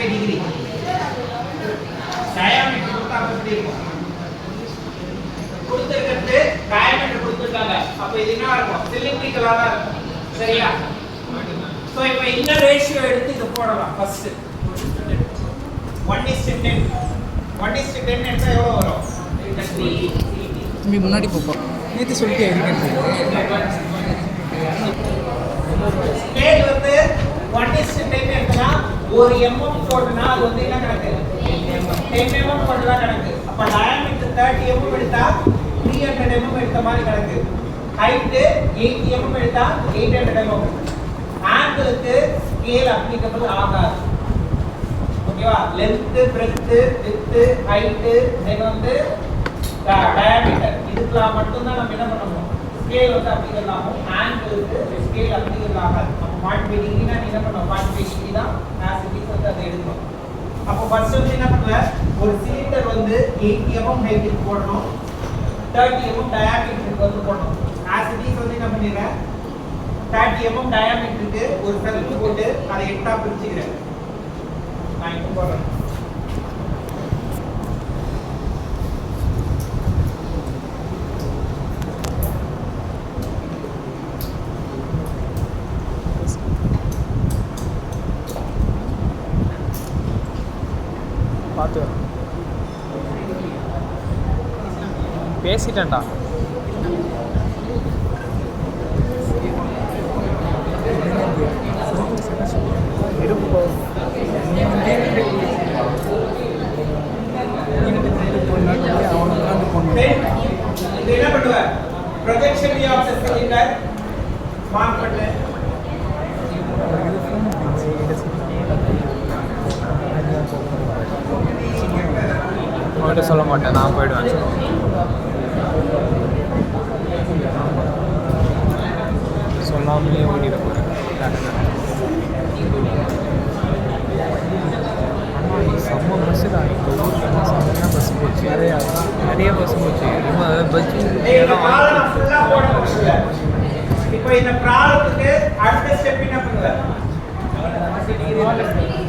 0.5 degree diameter கொடுத்தா அப்படி இருக்கும். கொடுத்திருக்கிறது டயாமீட்டர் கொடுத்திருக்காங்க. அப்ப இது என்ன இருக்கும்? சிலிண்ட்ரிக்கலா தான் இருக்கும். சரியா? சோ இப்போ இந்த ரேஷியோ எடுத்து இது போடலாம். ஃபர்ஸ்ட் 1:10 1:10 எடுத்தா எவ்வளவு வரும்? தம்பி முன்னாடி போப்போம். நேற்று சொல்லிட்டே இருக்கேன். ஸ்கேல் வந்து 1:10 எடுத்தா ஒரு mm போடுனா அது வந்து என்ன கணக்கு? 10 mm போடுறதா கணக்கு. அப்ப டயாமீட்டர் 30 mm எடுத்தா 300 mm எடுத்த மாதிரி கணக்கு. ஹைட் 80 mm எடுத்தா 800 mm. ஆங்கிளுக்கு ஸ்கேல் அப்ளிகபிள் ஆகாது. ஓகேவா? லெந்த், பிரெத், விட்த், ஹைட், தென் வந்து டயாமீட்டர் இதுக்கெல்லாம் மட்டும் தான் நம்ம என்ன பண்ணணும்? ஸ்கேல் வந்து அப்ளிகபிள் ஆகும். ஆங்கிளுக்கு ஸ்கேல் அப்ளிகபிள் ஆகாது. அப்ப 45 டிகிரினா என்ன பண்ணணும்? 45 டிகிரி தான் ஆஸ் இட் இஸ் வந்து அதை எடுக்கணும். அப்போ ஃபர்ஸ்ட் வந்து என்ன பண்ணுவேன்? ஒரு சிலிண்டர் வந்து 80 mm ஹைட்டுக்கு போடணும், 30 mm டயாமீட்டருக்கு வந்து போடணும். ஆஸ் இட் இஸ் வந்து என்ன பண்ணிடுறேன்? 30 mm டயாமீட்டருக்கு ஒரு சர்க்கிள் போட்டு அதை 8ஆ பிரிச்சுக்கிறேன். நான் இப்போ போடுறேன். பார்த்து பேசிட்டேன்டா. என்ன பண்ணுவேன்? Projection view of the cylinder mark பண்ணு. உங்கள்கிட்ட சொல்ல மாட்டேன், நான் போயிடுவேன். சொல்லாமலே ஓடிட போகிறேன். ஆனால் நீ செம்ம பஸ்ஸு தான். இப்போ ஊருக்கு செம்மையாக பஸ் போச்சு. நிறைய பஸ் போச்சு. ரொம்ப பஸ் இப்போ இந்த ப்ராப்ளத்துக்கு அடுத்த ஸ்டெப் என்ன பண்ணுவேன்?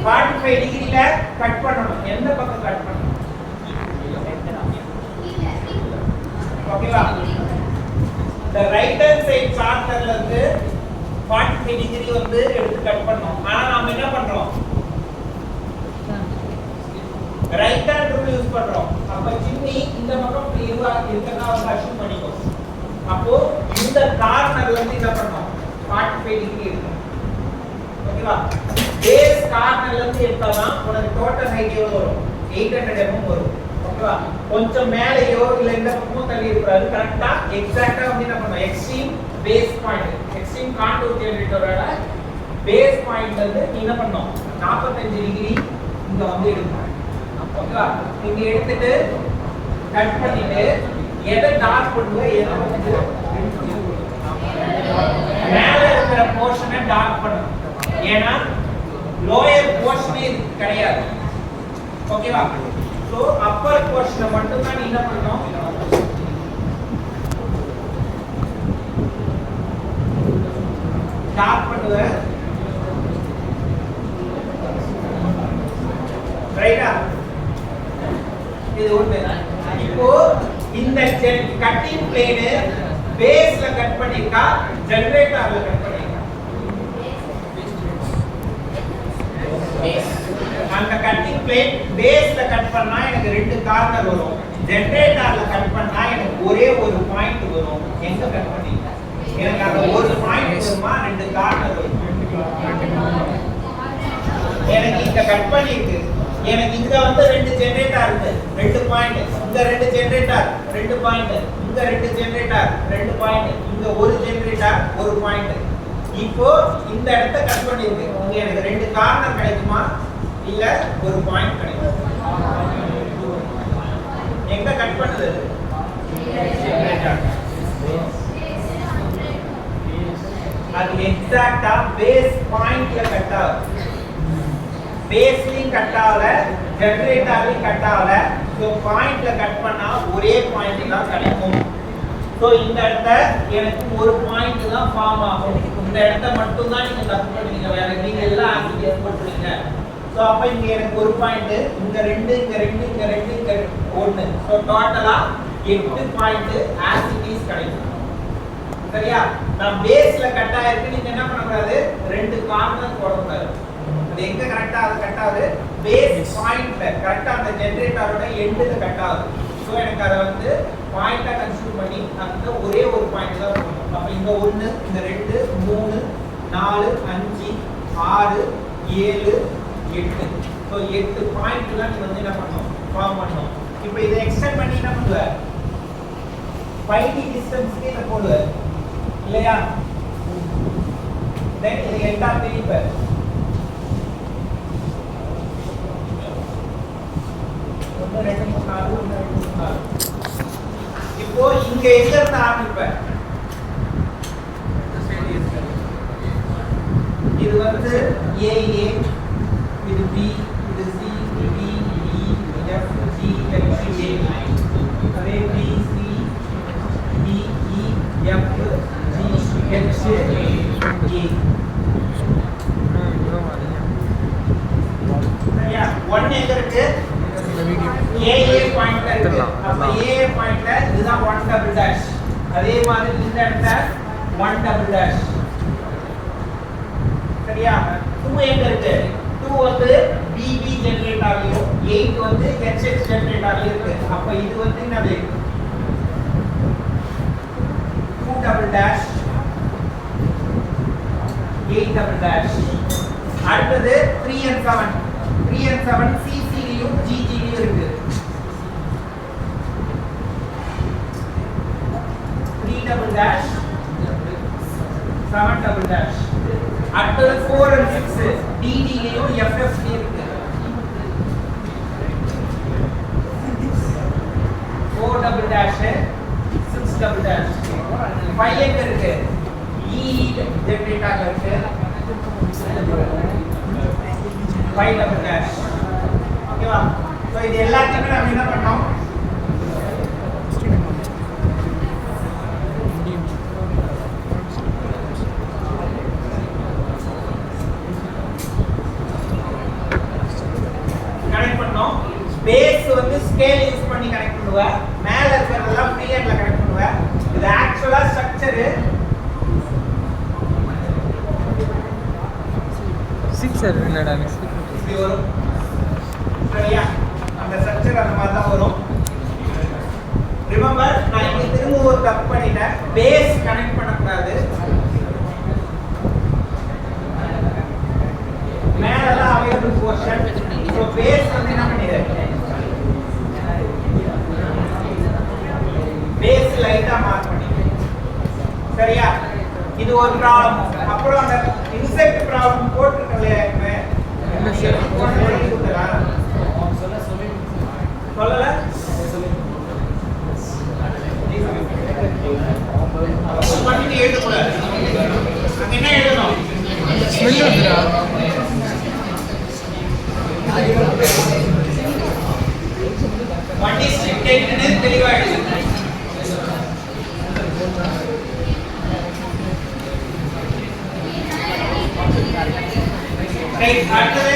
45 டிகிரில கட் பண்ணணும். எந்த பக்கம் கட் பண்ணணும்? ஓகேவா? the right hand side சார்ட்டர்ல இருந்து 45 டிகிரி வந்து எடுத்து கட் பண்ணோம். ஆனா நாம என்ன பண்றோம்? ரைட் ஹேண்ட் ரூல் யூஸ் பண்றோம். அப்ப சின்னி இந்த பக்கம் ஃப்ரீவா இருக்கனா வந்து அஷ்யூம் பண்ணிக்கோ. அப்போ இந்த கார்னர்ல இருந்து என்ன பண்ணோம்? 45 டிகிரி இருக்கும். ஓகேவா? பேஸ் கார்னர்ல இருந்து எடுத்தாதான் உனக்கு டோட்டல் ஹைட் எவ்வளவு வரும்? 800 mm வரும். ஓகேவா? கொஞ்சம் மேலேயோ இல்ல இந்த பக்கமோ தள்ளி இருக்காது. கரெக்ட்டா எக்ஸாக்ட்டா வந்து என்ன பண்ணனும்? Extreme base point, extreme contour ஜெனரேட்டரோட பேஸ் பாயிண்ட் வந்து நீ என்ன பண்ணனும்? 45 டிகிரி இங்க வந்து எடுக்கணும். ஓகேவா? இங்க எடுத்துட்டு கட் பண்ணிட்டு எதை டார்க் பண்ணுவ? எதை வந்து மேல இருக்கிற போர்ஷனை டார்க் பண்ணணும். ஏனா லோயர் போர்ஷனே கிடையாது. ஓகேவா? சோ அப்பர் போர்ஷனை மட்டும் தான் நீ என்ன பண்ணனும்? டார்க் பண்ணுவ. ரைட்டா? இது ஒண்ணு. இப்போ இந்த கட்டிங் பிளேன் பேஸ்ல கட் பண்ணிருக்கா, ஜெனரேட்டர்ல கட் பண்ணிருக்கா? அந்த கட்டிங் பிளேன் பேஸ்ல கட் பண்ணா எனக்கு ரெண்டு கார்னர் வரும். ஜெனரேட்டர்ல கட் பண்ணா எனக்கு ஒரே ஒரு பாயிண்ட் வரும். எங்க கட் பண்ணிருக்கா? எனக்கு அந்த ஒரு பாயிண்ட் வருமா, ரெண்டு கார்னர் வரும்? எனக்கு இங்க கட் பண்ணிருக்கு. எனக்கு இங்க வந்து ரெண்டு ஜெனரேட்டர் இருக்கு, ரெண்டு பாயிண்ட். இங்க ரெண்டு ஜெனரேட்டர், ரெண்டு பாயிண்ட். இங்க ரெண்டு ஜெனரேட்டர், ரெண்டு பாயிண்ட். இங்க ஒரு ஜெனரேட்டர், ஒரு பாயிண்ட். இப்போ இந்த இடத்தை கட் பண்ணிருக்கு. இங்க எனக்கு ரெண்டு கார்னர் கிடைக்குமா இல்ல ஒரு பாயிண்ட் கிடைக்குமா? எங்க கட் பண்ணுது? அது எக்ஸாக்ட்டா பேஸ் பாயிண்ட்ல கட் ஆகுது. பேஸ்லயும் கட் ஆகல, ஜெனரேட்டர்லயும் கட் ஆகல. சோ பாயிண்ட்ல கட் பண்ணா ஒரே பாயிண்ட் தான் கிடைக்கும். சோ இந்த இடத்த எனக்கு ஒரு பாயிண்ட் தான் ஃபார்ம் ஆகும். இந்த இடத்த மட்டும் தான் நீங்க கட் பண்ணுவீங்க. வேற நீங்க எல்லாம் ஆக்டிவிட்டி போட்டுறீங்க. ஸோ அப்போ இங்க எனக்கு ஒரு பாயிண்ட், இங்க 2, இங்க 2, இங்க 2, இங்க 1. ஸோ டோட்டலா 8 பாயிண்ட் as it is கிடைக்கும். சரியா? நான் பேஸ்ல கட் ஆயிருக்கு, நீங்க என்ன பண்ணக்கூடாது, 2 கார்னர் போடக்கூடாது. அது எங்க கரெக்டா அது கட் ஆகுது, பேஸ் பாயிண்ட்ல கரெக்டா அந்த ஜெனரேட்டரோட எண்ட்ல கட் ஆகுது. ஸோ எனக்கு அதை வந்து பாயிண்டா கன்சிடர் பண்ணி அந்த ஒரே ஒரு பாயிண்ட் தான் போடணும். அப்ப இங்க 1, இங்க 2, 3, 4, 5, 6, 7, 8. ஸோ 8 பாயிண்ட் தான் நீங்க வந்து என்ன பண்ணணும், ஃபார்ம் பண்ணணும். இப்போ இதை எக்ஸ்டெண்ட் பண்ணி என்ன பண்ணுவ, 5D டிஸ்டன்ஸ்க்கு இதை போடுவ இல்லையா? தென் இது எண்டா பிரிப்ப. இப்போ இங்க எங்க இருந்து ஆரம்பிப்ப, இது வந்து AA, இது B, இது C, இது D, E, F, G, H, J. அதே B, C, D, E, F, G, H, A. சரியா? 1 எங்க இருக்கு, AA பாயிண்ட்ல இருக்கு. அப்ப AA பாயிண்ட்ல இதுதான் 1 டபுள் டாஷ். அதே மாதிரி இந்த இடத்துல 1 டபுள் டாஷ். சரியா? 2 எங்க இருக்கு, 2 வந்து BB ஜெனரேட்டர்லயும் 8 வந்து HH ஜெனரேட்டர்லயும் இருக்கு. அப்ப இது வந்து என்னது, 2 டபுள் டாஷ் 8 டபுள் டாஷ். அடுத்தது 3 and 7. 3 and 7 CC லயும் GG லயும் இருக்கு. 3 டபுள் டாஷ் 7 டபுள் டாஷ். அடுத்தது 4 and 6 DD லயும் FF லயும் இருக்கு. 4 டபுள் டாஷ் 6 டபுள் டாஷ். 5 எங்க இருக்கு, E ஜெனரேட்டர்ல இருக்கு. 5 டபுள் டாஷ். ஓகேவா? சோ இது எல்லாத்தையுமே நாம என்ன பண்ணோம், கனெக்ட் பண்ணோம். பேஸ் வந்து ஸ்கேல் யூஸ் பண்ணி கனெக்ட் பண்ணுவ, மேல இருக்கிறதெல்லாம் ஃப்ரீ ஹேண்ட்ல கனெக்ட் பண்ணுவ. இது ஆக்சுவலா ஸ்ட்ரக்சர் 6 என்னடா மிஸ் இப்படி வரும். சரியா? அந்த ஸ்ட்ரக்சர் அந்த மாதிரி தான் வரும். ரிமெம்பர், நான் இங்க திரும்ப ஒரு தப்பு பண்ணிட்டேன், பேஸ் கனெக்ட் பண்ணக்கூடாது. மேலலாம் அவைலபிள் போர்ஷன். ஸோ பேஸ் வந்து என்ன பண்ணிடு, பேஸ் லைட்டா மார்க் பண்ணி. சரியா? இது ஒரு ப்ராப்ளம். அப்புறம் அந்த இன்செக்ட் ப்ராப்ளம் போட்டுருக்கல, என்ன சார் சொல்லல, பண்ணிட்டு எழுதக்கூடாது. அங்க என்ன எழுதணும், ஸ்மெல் வந்துடா. வாட் இஸ் டெக்னிக்னு தெளிவா எழுது. ரைட், அடுத்தது